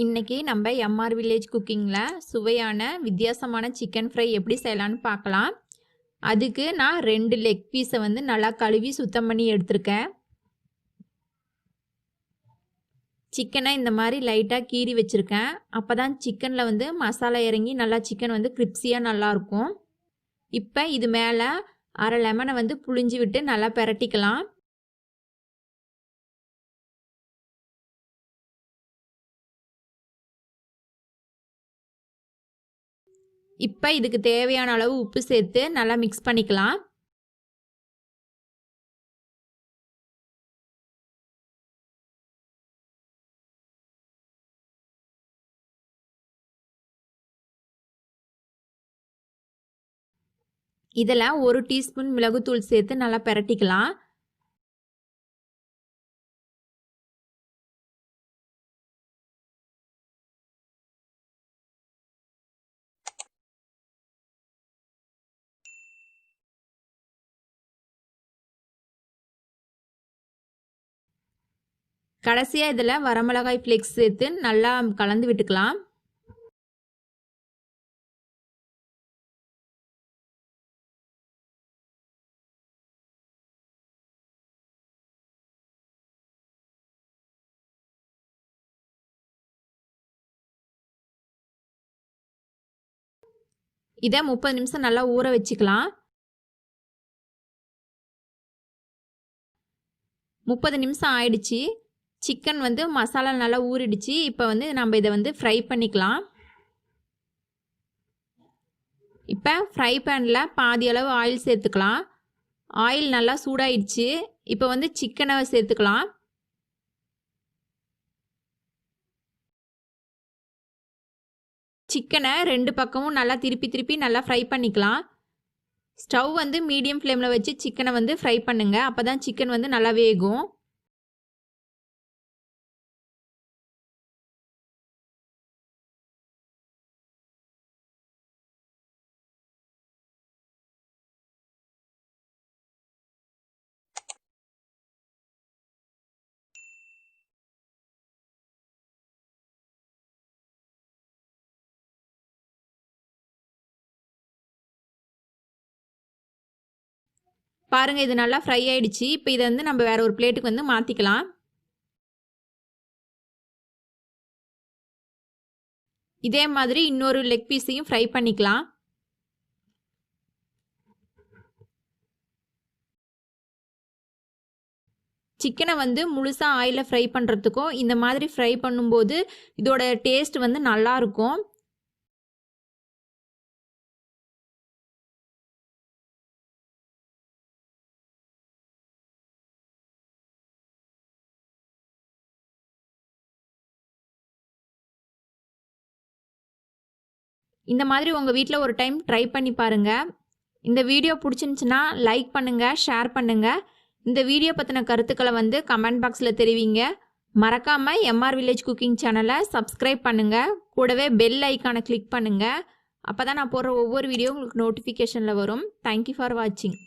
இன்றைக்கி நம்ம MR village குக்கிங்கில் சுவையான வித்தியாசமான சிக்கன் ஃப்ரை எப்படி செய்யலான்னு பார்க்கலாம். அதுக்கு நான் 2 லெக் பீஸை வந்து நல்லா கழுவி சுத்தம் பண்ணி எடுத்திருக்கேன். சிக்கனை இந்த மாதிரி லைட்டாக கீறி வச்சுருக்கேன். அப்போ தான் சிக்கனில் வந்து மசாலா இறங்கி நல்லா சிக்கன் வந்து கிரிப்ஸியாக நல்லாயிருக்கும். இப்போ இது மேலே அரை லெமனை வந்து புழிஞ்சு விட்டு நல்லா பிரட்டிக்கலாம். இப்போ இதுக்கு தேவையான அளவு உப்பு சேர்த்து நல்லா மிக்ஸ் பண்ணிக்கலாம். இதில் 1 டீஸ்பூன் மிளகுத்தூள் சேர்த்து நல்லா பிரட்டிக்கலாம். கடைசியாக இதில் வரமிளகாய் ஃப்ளேக்ஸ் சேர்த்து நல்லா கலந்து விட்டுக்கலாம். இதை 30 நிமிஷம் நல்லா ஊற வச்சுக்கலாம். 30 நிமிஷம் ஆயிடுச்சு. சிக்கன் வந்து மசாலா நல்லா ஊறிடுச்சு. இப்போ வந்து நம்ம இதை வந்து ஃப்ரை பண்ணிக்கலாம். இப்போ ஃப்ரை பேனில் பாதி அளவு ஆயில் சேர்த்துக்கலாம். ஆயில் நல்லா சூடாயிடுச்சு. இப்போ வந்து சிக்கனை சேர்த்துக்கலாம். சிக்கனை 2 பக்கமும் நல்லா திருப்பி நல்லா ஃப்ரை பண்ணிக்கலாம். ஸ்டவ் வந்து மீடியம் ஃப்ளேமில் வச்சு சிக்கனை வந்து ஃப்ரை பண்ணுங்கள். அப்போ தான் சிக்கன் வந்து நல்லா வேகும். பாருங்கள், இது நல்லா ஃப்ரை ஆயிடுச்சு. இப்போ இதை வந்து நம்ம வேறு ஒரு பிளேட்டுக்கு வந்து மாற்றிக்கலாம். இதே மாதிரி இன்னொரு லெக் பீஸையும் ஃப்ரை பண்ணிக்கலாம். சிக்கனை வந்து முழுசாக ஆயிலில் ஃப்ரை பண்ணுறதுக்கும் இந்த மாதிரி ஃப்ரை பண்ணும்போது இதோட டேஸ்ட் வந்து நல்லாயிருக்கும். இந்த மாதிரி உங்கள் வீட்டில் ஒரு டைம் ட்ரை பண்ணி பாருங்கள். இந்த வீடியோ பிடிச்சிருந்துச்சுன்னா லைக் பண்ணுங்கள், ஷேர் பண்ணுங்கள். இந்த வீடியோ பற்றின கருத்துக்களை வந்து கமெண்ட் பாக்ஸில் தெரிவிங்க. மறக்காமல் எம்ஆர் வில்லேஜ் குக்கிங் சேனலை சப்ஸ்கிரைப் பண்ணுங்கள். கூடவே பெல் ஐக்கானை கிளிக் பண்ணுங்கள். அப்போ தான் நான் போடுற ஒவ்வொரு வீடியோ உங்களுக்கு நோட்டிஃபிகேஷனில் வரும். தேங்க்யூ ஃபார் வாட்சிங்.